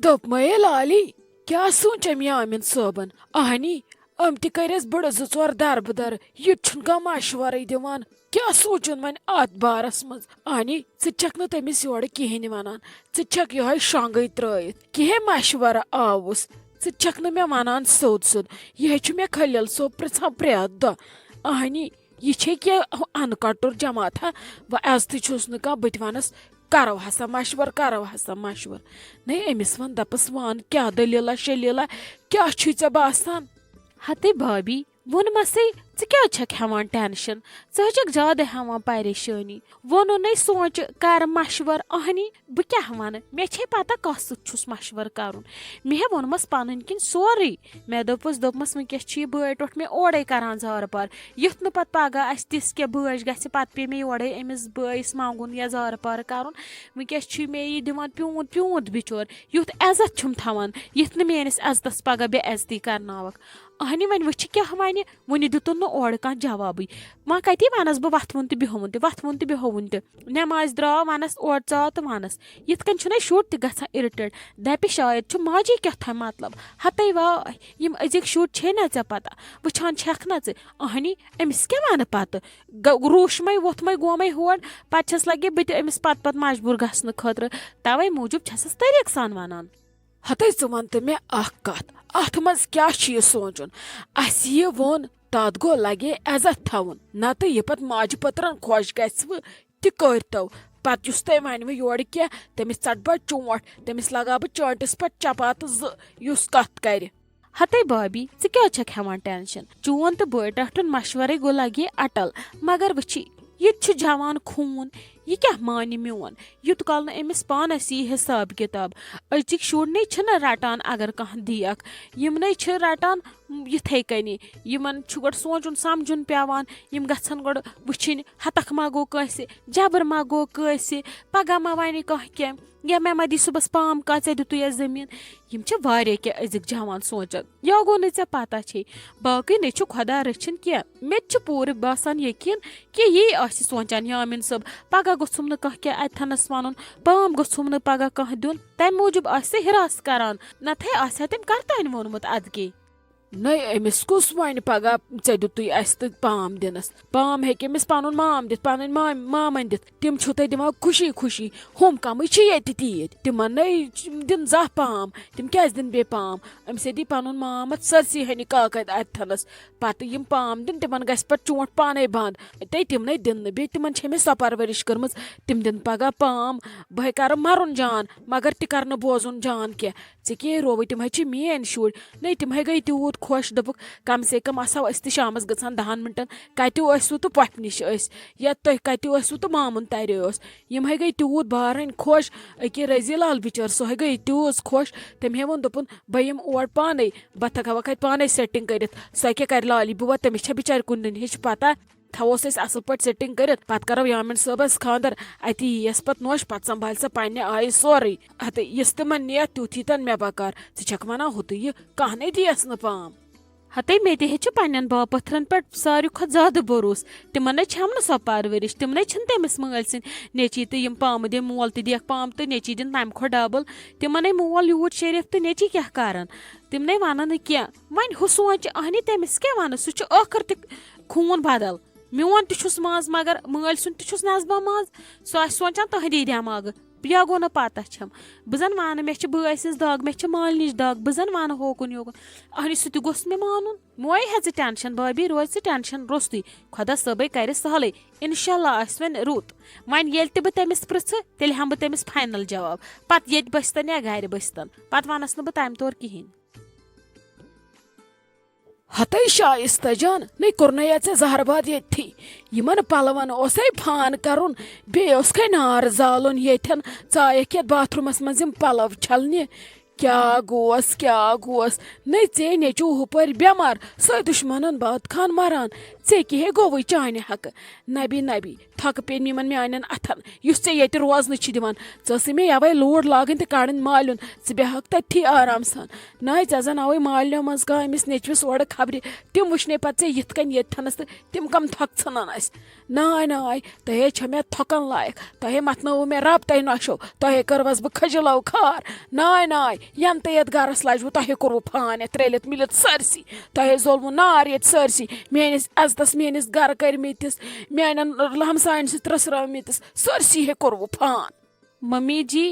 दोप मये लाली क्या सोचम यामिन सोबन आहनी अम ति करस बड़ जो चोर दरबदर ये कह मशवर दिवान क्या सोचन वन अत बारस मज आहनी छक न तमिस योर कहें वनान छक यह शंग त्रत कह मशवर आवुस छक न मे वनान सोद सोद यह मे खलिल सोब पृछा प्रेत दह आहनी यह क्या अनकटुर जमात व अज तुस कह बत वनस करो हसा मशवर करो हसा मशवर नहीं अमिस वन दपस वन क्या दलीला शलीला क्या चे बासान हते भाभी वोन मसे क्या छक हेवान टेंशन छक ज्यादा हेवान परेशानी वोनो नहीं सोच कर मशवर आहनी बह क्या वन मे पता कस सुस मशवर कर मे वोनमस पन किन सोरे मे दोपस वनकस बे टोट मे ओरे करान जार पार युथ न पत पगह अस तिस क्या बज गि पत पे मे योरे अमिस बस मंगुन या जार पार कर वनकस मे यह दिवान प्यूत प्यूत बिचोर युथ इज्जत छुम थवान युथ न मेनिस इज्जतस पगह बेइज्जती करनावक आहनी वन वह क्या वन वन दुतन न ओर कह जवाब वह कति वनस बह वथवन तो बिहोवन वथवन तो बिहोवन नमाज द्राव वनस ओर चाव तो वनस यिथ कन शुर त गसान इरिटेट दपि शायद माजी क्या मतलब हते वाह यम अजिक शुर छे ना ऐ पता वुछान छक ना आहनी अमिस क्या वन पत रूशमे वोथमे गोमे होर पस लगे बत अमिस पत पत मजबूर गसन खतर तवे मूजूब छसस तरीक सान वनान हते वन तो मे कत अत मज क्या सोचन अस यह वोन तथ गो लगे इज्जत थवन न तो यह पत माज पत्रन खुश गो तो पत तुम वन योर क्या तमिस चट बह चोट तमिस लगा बह चोटिस पे चपात जुस कत कर हते भाभी क्या छक हेवान टेंशन चोन तो बड़ डॉक्टर मशवरे गो लगे अटल मगर वही ये जवान खून यह क्या मान मोन युत कल अमिस पानस यह हिसाब किताब अजिक शुर न रटान अगर कह दियक यम न रटान इथे कनी यमन गो सोचुन समझुन पेवान यम गछन गो वुचिन हतक मा गो कंसे जबर मा गो कंसे पगह मा वन कह क्या या मे मा दी सुबह पाम कह ऐ दितु यह जमीन यम क्या अजिक जवान सोचन या गो न पता छे बाकी न खुदा रचिन क्या मे पूरे बासान यकीन कि ये सोचान यामिन सब पगह गोम न कह क्या अथनस वन पाम गोम न पगह कह दिन तम मूजूब हिरास करान नथे तम करतान वोनमुत अदके नहीं अमिस कुस वन पगह ऐ दितु तो पाम दिनस पाम हे अमिस पन माम दित पन मामन दित तिम तुम दिवान खुशी खुशी हम कम ये तीत तिम नहीं दिन जा पाम तिम क्या दिन बे पाम अमिस दी पन माम सरसी हनि काकद अथनस पत यम पाम दिन तिमन गस पे चोट पाने बंद ते तिम नहीं दिन बे तिमन मे सो परवरिश कर्म तिम दिन पगह पाम बह कर मरुन जान मगर ति कर बोजुन जान क्या ऐ रोव तिम मेन शुर नहीं तिम गई तूत खुश दोपुक कम से कम आसो शामस गसान 10 मिनटन कतु तो पफ निश या तुम कतु तो मामुन तर यम गई तूत बारन खुश अके रजी लाल बिचार सह गई तूज खुश तम वोन दोपन बह यम और पाने बह थका वह पाने सेटिंग कर सह क्या कर लाली बह तमिस बिचार कुन हिच पता थवोस असल पे सेटिंग कर पत करो यामिन सबस खानदर अत यस पत नोश पत संभाल सा पन्ने आय सोरे हत यस तिमन नियत तुथी तन मे बकार छक वना होत यह कह न दियस न पाम हते मे पन्न बापथरन पे सारे खुद ज्यादा भरोस तिमन हम सो परवरिश तिमन तमिस मल सन नेची तो यम पाम दे मोल तो दिख पाम तो नेची दिन तम खो डबल तिमन मोल यूत शरीफ तो नेची क्या कर तिम वन क्या वन हु सोच अहनी तमिस क्या वन सह आखिर त खून बदल मोन तुस मज मगर मल सुन तुस नजबा मज सह सोचान तहदी दिमाग या गो न पता छम बह जन वन मे बसिस दाग मे माल नश दाग बह जन वन होकुन योकुन अहनी सह गोस मे मानुन मोय हे टेंशन भाभी रोज टेंशन रोस्तुई खुदा सबे कर सहल इंशाल्लाह आस वन रुत वन ये बह तमिस पृछ तेल हम बह तमिस फाइनल जवाब पत ये बस्तन या गर बस्तन पत वनस न बह तम तौर कहें हते शाइस्ता जान नहीं कोर्न जहरबाद ये यमन पलवन फान करुन बे नार जालुन येन चायक ये बाथरूमस मज पलव छलने क्या गोस नहीं ऐ नेचू हुपर बेमार स दुश्मन बात खान मरान ऐ कहे गो चाने हक नबी नबी थक पे यमन मान अथन युस ये रोजन दिवान ऐसी मे यवे लोड लागन तो कड़न मालुन बेहक तथी आराम सान ना जन आवै मालियों मज गह अमिस नेचवस ओर खबर तिम वुचने पे ये कन ये थनस तो तिम कम थक सान नाय नाय तहे छ मे थकन लायक तहे मतनव मे रब तह नशो तहे करवस बह खजलो खार नाय नाय यन तयत गरस लजव तहे कोरव फान त्रेलित मिलित सरसी तहे जोलव नार ये सरसी मेनिस अजतस मेनिस गर करमितिस मेनन हमसायन सि त्रसरामितिस सरसी हे कोरव फान। मम्मी जी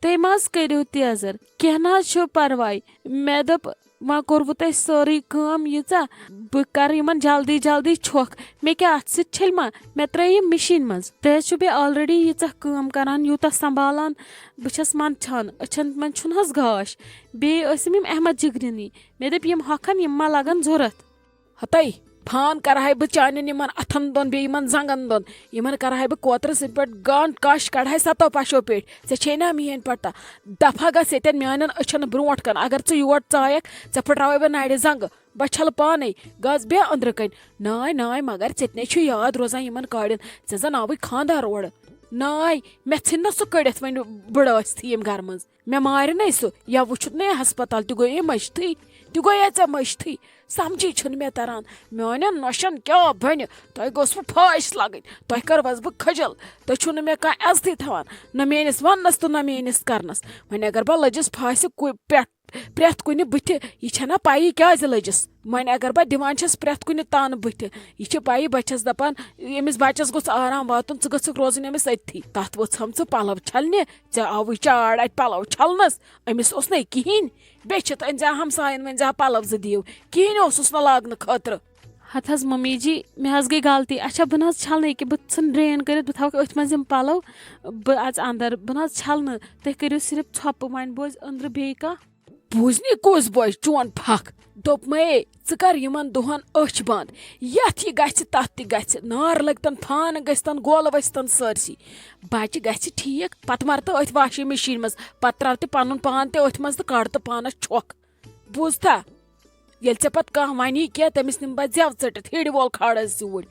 तुम मज करो तेजर कह ना परवाय मे दप वह कोरवु तह सारी काम यीचा बह कर यमन जल्दी जल्दी छोख मे क्या अत सत छल मा मे त्रे मशीन मज तुम बे ऑलरेडी यीचा काम करान यूता संभालान बस मंदान अचन मन छुन गाश बे अहमद जिगरनी मे दप यम हखन यम मा लगन जरूरत हतई फान करहाय बह चानन यमन अथन दोन बे यमन जंगन दोन यमन करहाय बह कोतर सिर पे गान कश कढ़ाय सतो पशो पे ऐ ना मेन पट्टा दफा गस ये मान अचन ब्रोट कन अगर च योर चायक ऐ फुट्रावे बह नाड़ जंग बह छल पाने गज बे अंदर कन नाय नाय मगर चेतने याद रोजान यमन काड़न ऐ जन आव खानदार ओड़ नाय मे इन ना सह कड़ित वन बड़ यम गर मज मे मार न सह या वुचुत न हस्पताल तह गई मशथी तह गई ऐ मशथी समझी छुन मे तरन मान नशन क्या बन तह गोस बह फाश लगन तह करवस बह खजल तह छुन मे कह इज्जती थवान न मेनिस वनस तो न मेनिस करनस वन अगर बह लजिस फास पे प्रेथ कुन बुथ यह ना पाई क्या लजिस वन अगर बह दिवान छस प्रेथ कुन तान बुथ यह पाई बह छस दपान यमिस बच्चस गोस आराम वातुन च गछ रोजन अमिस अथी तथ वोत्सम च पलव छलने ऐ आव चाड़ अत पलव छलनस अमिस ओस न कहें बे अनजा हमसायन वन जा पलव ज दिव कहें ओसुस न लागन खतर। हत हज मम्मी जी मे हज गई गलती अच्छा बह न छलन कि बह सन ड्रेन कर बह थक अथ मज पलव बह अच अंदर बह न छलन तुम करो सिर्फ छप वन बोज अंदर बे कह बूजनी कुस बोज चोन फक दोप मे च कर यमन दोहन अच बंद यथ यह गछ तथ तह गछ नार लगतन फान गस्तन गोल वस्तन सरसी बच्चे गछ ठीक पत मर तो अथ वाशिंग मशीन मज पत त्राव त पनुन पान ते अथ मज तो कड़ तो पानस छोक बूझता ये पत कह वनी क्या तमिस निम बह जेव चटित हिड़ वोल खाड़स जूर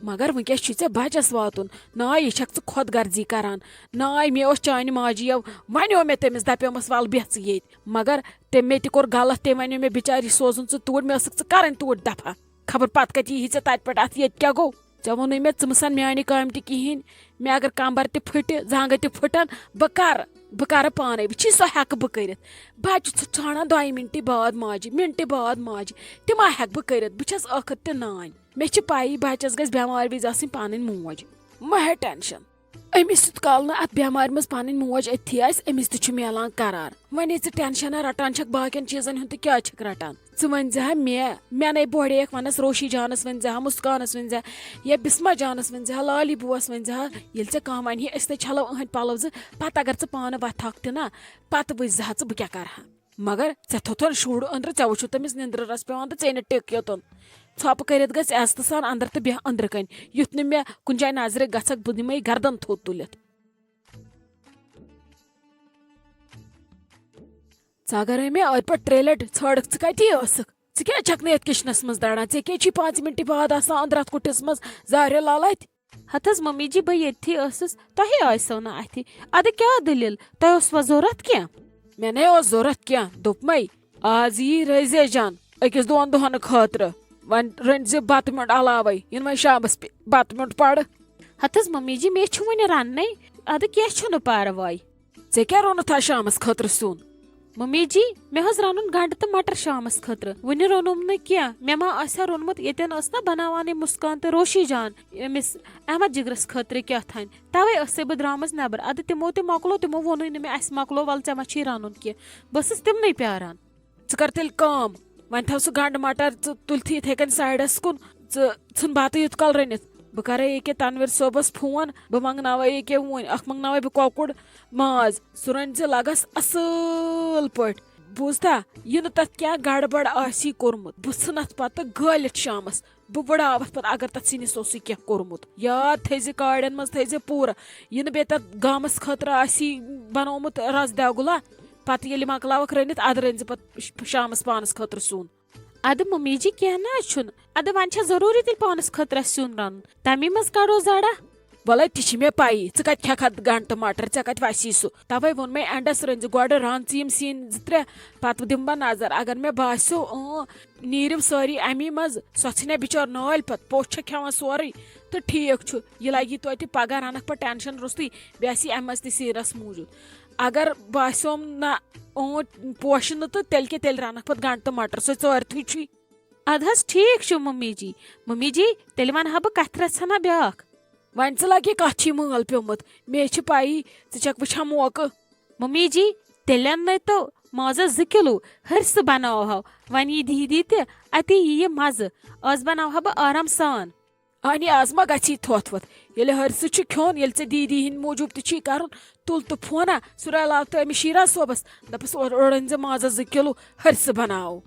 मगर वनकस ऐ बचस वातुन नाय यह छक खुद गर्जी करान नाय मे चान माजी वनो मे तमिस दपोमस वल बेच ये मगर तम मे तोर गलत तम वन मे बिचारी सोजुन तूर मे कर तूर दफा खबर पत कत यी तत पे अत ये क्या गो ऐ वो मे मसन मान काम तहें मे अगर कंबर त फट जंग त फटन बह कर पाने वह सो हेक बह कर बच्चे ठान 2 मिनट बाद माजी मिनट बाद माजी तम हेक बह कर बस अखत त नान मे पाई बच्चस गस बेमार विज आसनी पानी मोज मा हे टेंशन अमिस युत काल न अत बेमार मज पानी मोज अथी अमिस तह मिलान करार वन ये टेंशन रटान छक बाकियन चीजन हुंद क्या छक रटान च वन जा मे बोड़े वनस रोशी जानस वन जा मुस्कानस वन जा या बिस्मा जानस वन जा लाली बुआस वन जा ये कह वन अस छलो अहद पलव ज पत अगर पान वथक त पत बुझ बह क्या कर मगर ऐ थोथन शुर अंदर ऐ वो तमिस निंद्रस पेवान तो ऐ टिक योतन छप कर गजत सान अंदर तो बेह अंदर कन युथ न मे कुन जाय नजर गक बह दिमे गर्दन थोत तुलित अगर मे अद पे 3 लट छड़क कती क्या छक ये किचनस मज दड़ान ऐ क्या 5 मिनट बाद अंदर अत कुटिस मज जारे लालत हत हज मम्मी जी बह ये तुह आसो ना अथि अद क्या दलील तुह जरूरत क्या मे न जरूरत क्या दोप मे आज यी रजे जान अकिस 2 दोहन खतर वन रन बत मिनट अलावे इन वो शामस बत मिनट पड़ हत हज मम्मी जी मे वन रन अद क्या पारवाई ऐ क्या रोनुत शामस खतर सुन मम्मी जी मे हज रनुन गंड तो मटर शामस खतर वन रोनुम न क्या मे मा आसा रोनमुत येतन ना बनावान मुस्कान तो रोशी जान अमिस अहमद जिगरस खतर क्या थान तवे से बह द्रामस नबर अद तिमो तो मकलो तिमो वोन न मे अस मकलो वल ऐ मा रनुन क्या बस तिमन प्यारान कर तेल काम वन थव सह गंड मटर तुलथी इथे कन साइडस कुन इन बत युत कल रनित बह कर ये तनवीर सोबस फोन बह मंगनाव ये वन मंगनाव बह कौकुड़ माज सह रन लगस असल पे बूझता यह तथ क्या गड़बड़ आसी कोरमुत बह थ पत गलित शामस बह बड़ावत पत अगर तथ सिनिस क्या कोरमुत याद थे काड़न मज थे पूरा यह बे तथ गामस खतर आसी बनोमुत रस देगुला पत ये मकलावक रनित अद रन पे शामस पानस खतर सून अद मम्मी जी क्या ना अद वन जरूरी तेल पानस खतर सून रन तमी मज कड़ो जड़ा وَلے تہِ چھِ مےٚ پَیی ژٕ کَتہِ کھٮ۪کھ گنٛڈٕ ٹماٹر ژےٚ کَتہِ وسی سُہ تَوے ووٚن مےٚ اٮ۪نڈَس رٔنۍ زِ گۄڈٕ رَن ژٕ یِم سِنۍ 2-3 پَتہٕ دِمہٕ بہٕ نظر اگر مےٚ باسیو نیٖرِو سٲری اَمی منٛز سۄ ژھٕنیا بِچٲر نٲلۍ پَتہٕ پوٚژھ چھےٚ کھٮ۪وان سورُے تہٕ ٹھیٖک چھُ یہِ لگی توتہِ پگاہ رَنکھ پَتہٕ ٹٮ۪نشَن روٚستُے بیٚیہِ آسی اَمہِ منٛز تہِ سیٖنَس موٗجوٗد اگر باسیوم نہ پوشہِ نہٕ تہٕ تیٚلہِ کیٛاہ تیٚلہِ رَنکھ پَتہٕ گنٛڈٕ ٹماٹر سُہ ژٲرتھٕے چھُے اَدٕ حظ ٹھیٖک چھُ ممی جی تیٚلہِ وَنہٕ ہا بہٕ کَتھِ رَژھِ ہنا بیٛاکھ وۄنۍ ژٕ لگی کَتھ چھُے مٲل پیومُت مے چھِ پَیی ژٕ چھَکھ وٕچھان موقعہٕ ممی جی تیٚلہِ اَننٲے تو مازَس 2 کِلوٗ ۂرسہٕ بَناوہو وۄنۍ یی دیٖدی تہِ اَتی یِیہِ مَزٕ آز بَناوہا بہٕ آرام سان اَہنی آز ما گژھی تھوٚتھ وۄتھ ییٚلہِ ہرسہٕ چھُ کھیوٚن ییٚلہِ ژےٚ دیٖدی ہِنٛدۍ موٗجوٗب تہِ چھُے کَرُن تُل تہٕ فونا سُہ رلاو تہٕ أمِس شیٖراز صٲبَس دَپَس اورٕ أنۍ زِ مازَس 2 کِلوٗ ہرسہٕ بَناوو